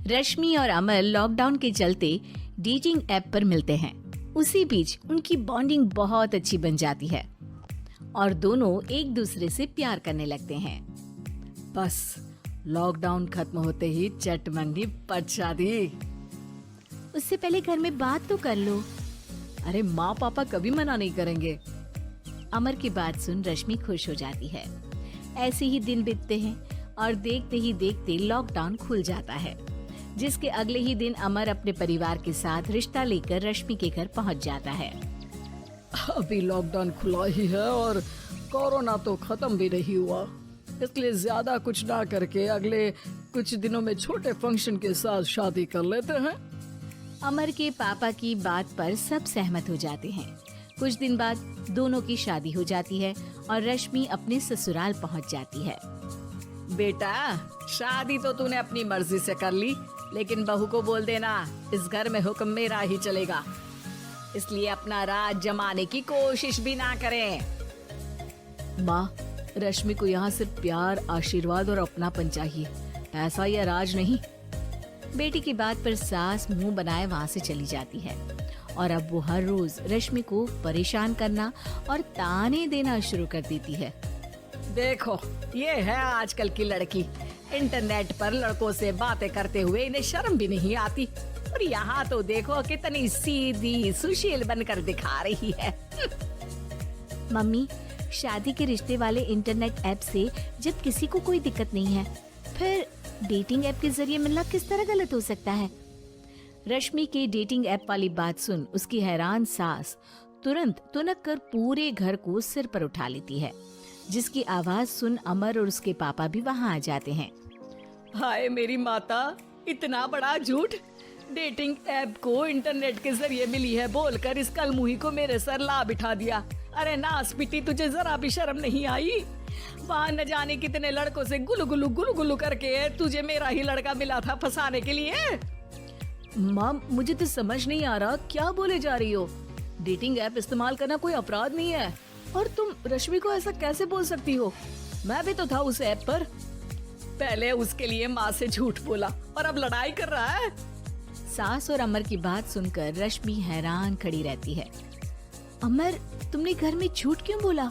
रश्मि और अमर लॉकडाउन के चलते डेटिंग ऐप पर मिलते हैं। उसी बीच उनकी बॉन्डिंग बहुत अच्छी बन जाती है और दोनों एक दूसरे से प्यार करने लगते हैं। बस लॉकडाउन खत्म होते ही चट मंडी पट शादी। उससे पहले घर में बात तो कर लो। अरे माँ पापा कभी मना नहीं करेंगे। अमर की बात सुन रश्मि खुश हो जाती है। ऐसे ही दिन बीतते हैं और देखते ही देखते लॉकडाउन खुल जाता है, जिसके अगले ही दिन अमर अपने परिवार के साथ रिश्ता लेकर रश्मि के घर पहुंच जाता है। अभी लॉकडाउन खुला ही है और कोरोना तो खत्म भी नहीं हुआ, इसलिए ज्यादा कुछ ना करके अगले कुछ दिनों में छोटे फंक्शन के साथ शादी कर लेते हैं। अमर के पापा की बात पर सब सहमत हो जाते हैं। कुछ दिन बाद दोनों की शादी हो जाती है और रश्मि अपने ससुराल पहुंच जाती है। बेटा, शादी तो तूने अपनी मर्जी से कर ली, लेकिन बहू को बोल देना इस घर में हुक्म मेरा ही चलेगा, इसलिए अपना राज जमाने की कोशिश भी ना करें। माँ, रश्मि को यहाँ सिर्फ प्यार, आशीर्वाद और अपनापन चाहिए, ऐसा यह राज नहीं। बेटी की बात पर सास मुंह बनाए वहाँ से चली जाती है और अब वो हर रोज रश्मि को परेशान करना और ताने देना शुरू कर देती है। देखो, ये है आजकल की लड़की, इंटरनेट पर लड़कों से बातें करते हुए इन्हें शर्म भी नहीं आती, और यहाँ तो देखो कितनी सीधी सुशील बनकर दिखा रही है। मम्मी, शादी के रिश्ते वाले इंटरनेट ऐप से जब किसी को कोई दिक्कत नहीं है, फिर डेटिंग ऐप के जरिए मिलना किस तरह गलत हो सकता है? रश्मि के डेटिंग ऐप वाली बात सुन उसकी हैरान सास तुरंत तुनक कर पूरे घर को सिर पर उठा लेती है, जिसकी आवाज सुन अमर और उसके पापा भी वहाँ आ जाते हैं। हाय मेरी माता, इतना बड़ा झूठ! डेटिंग ऐप को इंटरनेट के जरिए मिली है बोलकर इस कलमुही को मेरे सर ला बिठा दिया। अरे नास पिटी, तुझे जरा भी शर्म नहीं आई? वहाँ न जाने कितने लड़कों से गुलु गुलु करके तुझे मेरा ही लड़का मिला था फंसाने के लिए। माँ, मुझे तो समझ नहीं आ रहा क्या बोले जा रही हो। डेटिंग ऐप इस्तेमाल करना कोई अपराध नहीं है, और तुम रश्मि को ऐसा कैसे बोल सकती हो? मैं भी तो था उस ऐप पर। पहले उसके लिए माँ से झूठ बोला और अब लड़ाई कर रहा है। सास और अमर की बात सुनकर रश्मि हैरान खड़ी रहती है। अमर, तुमने घर में झूठ क्यों बोला?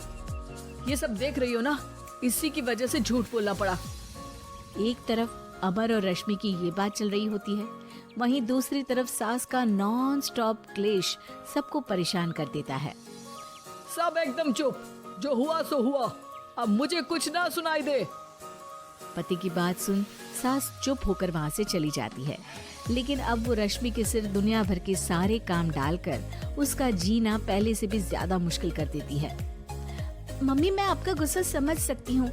ये सब देख रही हो ना, इसी की वजह से झूठ बोलना पड़ा। एक तरफ अमर और रश्मि की ये बात चल रही होती है, वहीं दूसरी तरफ सास का नॉन स्टॉप क्लेश सबको परेशान कर देता है। सब एकदम चुप, जो हुआ सो हुआ, अब मुझे कुछ ना सुनाई दे। पति की बात सुन सास चुप होकर वहाँ से चली जाती है, लेकिन अब वो रश्मि के सिर दुनिया भर के सारे काम डालकर उसका जीना पहले से भी ज्यादा मुश्किल कर देती है। मम्मी, मैं आपका गुस्सा समझ सकती हूँ,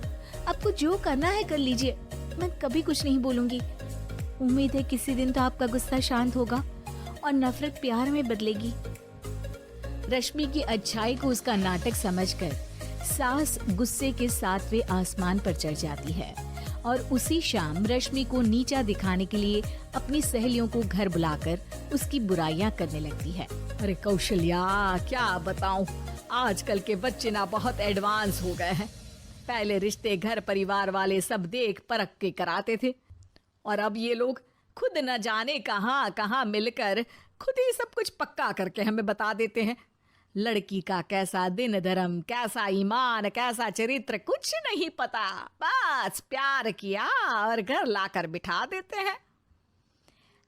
आपको जो करना है कर लीजिए, मैं कभी कुछ नहीं बोलूंगी। उम्मीद है किसी दिन तो आपका गुस्सा शांत होगा और नफरत प्यार में बदलेगी। रश्मि की अच्छाई को उसका नाटक समझकर सास गुस्से के 7वें आसमान पर चढ़ जाती है और उसी शाम रश्मि को नीचा दिखाने के लिए अपनी सहेलियों को घर बुलाकर उसकी बुराइयां करने लगती है। अरे कौशल्या, क्या बताऊं, आजकल के बच्चे ना बहुत एडवांस हो गए हैं। पहले रिश्ते घर परिवार वाले सब देख परख के कराते थे, और अब ये लोग खुद न जाने कहां कहां मिलकर खुद ही सब कुछ पक्का करके हमें बता देते हैं। लड़की का कैसा दिन धर्म, कैसा ईमान, कैसा चरित्र कुछ नहीं पता, बस प्यार किया और घर लाकर बिठा देते हैं।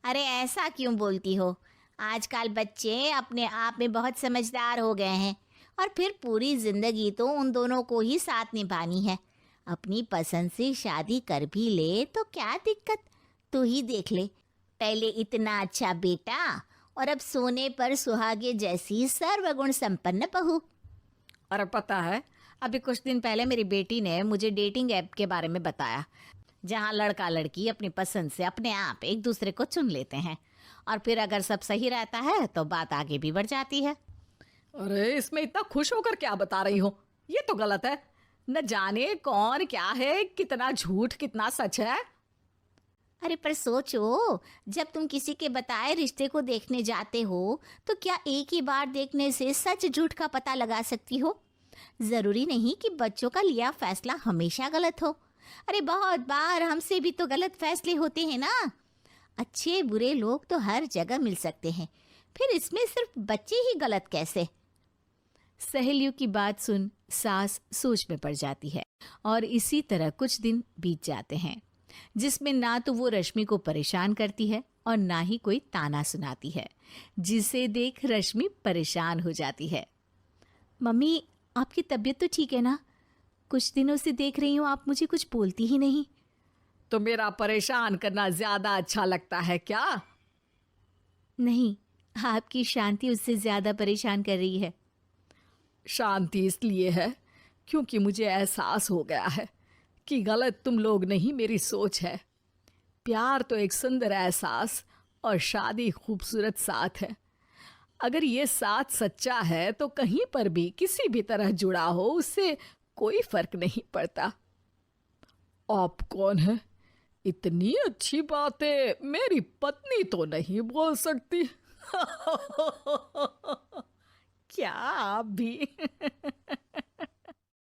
अरे ऐसा क्यों बोलती हो? आजकल बच्चे अपने आप में बहुत समझदार हो गए हैं, और फिर पूरी जिंदगी तो उन दोनों को ही साथ निभानी है। अपनी पसंद से शादी कर भी ले तो क्या दिक्कत? तू ही देख ले, पहले इतना अच्छा बेटा और अब सोने पर सुहागे जैसी सर्वगुण संपन्न बहू। और पता है, अभी कुछ दिन पहले मेरी बेटी ने मुझे डेटिंग ऐप के बारे में बताया, जहाँ लड़का लड़की अपनी पसंद से अपने आप एक दूसरे को चुन लेते हैं, और फिर अगर सब सही रहता है तो बात आगे भी बढ़ जाती है। अरे इसमें इतना खुश होकर क्या बता रही हो? ये तो गलत है। न जाने कौन क्या है, कितना झूठ कितना सच है। अरे पर सोचो, जब तुम किसी के बताए रिश्ते को देखने जाते हो तो क्या एक ही बार देखने से सच झूठ का पता लगा सकती हो? जरूरी नहीं कि बच्चों का लिया फैसला हमेशा गलत हो। अरे बहुत बार हमसे भी तो गलत फैसले होते हैं ना। अच्छे बुरे लोग तो हर जगह मिल सकते हैं, फिर इसमें सिर्फ बच्चे ही गलत कैसे? सहेलियों की बात सुन सास सोच में पड़ जाती है और इसी तरह कुछ दिन बीत जाते हैं जिसमें ना तो वो रश्मि को परेशान करती है और ना ही कोई ताना सुनाती है, जिसे देख रश्मि परेशान हो जाती है। मम्मी, आपकी तबीयत तो ठीक है ना? कुछ दिनों से देख रही हूँ आप मुझे कुछ बोलती ही नहीं। तो मेरा परेशान करना ज्यादा अच्छा लगता है क्या? नहीं, आपकी शांति उससे ज्यादा परेशान कर रही है। शांति इसलिए है क्योंकि मुझे एहसास हो गया है कि गलत तुम लोग नहीं, मेरी सोच है। प्यार तो एक सुंदर एहसास और शादी खूबसूरत साथ है। अगर ये साथ सच्चा है तो कहीं पर भी किसी भी तरह जुड़ा हो उससे कोई फर्क नहीं पड़ता। आप कौन है? इतनी अच्छी बातें मेरी पत्नी तो नहीं बोल सकती। क्या आप भी?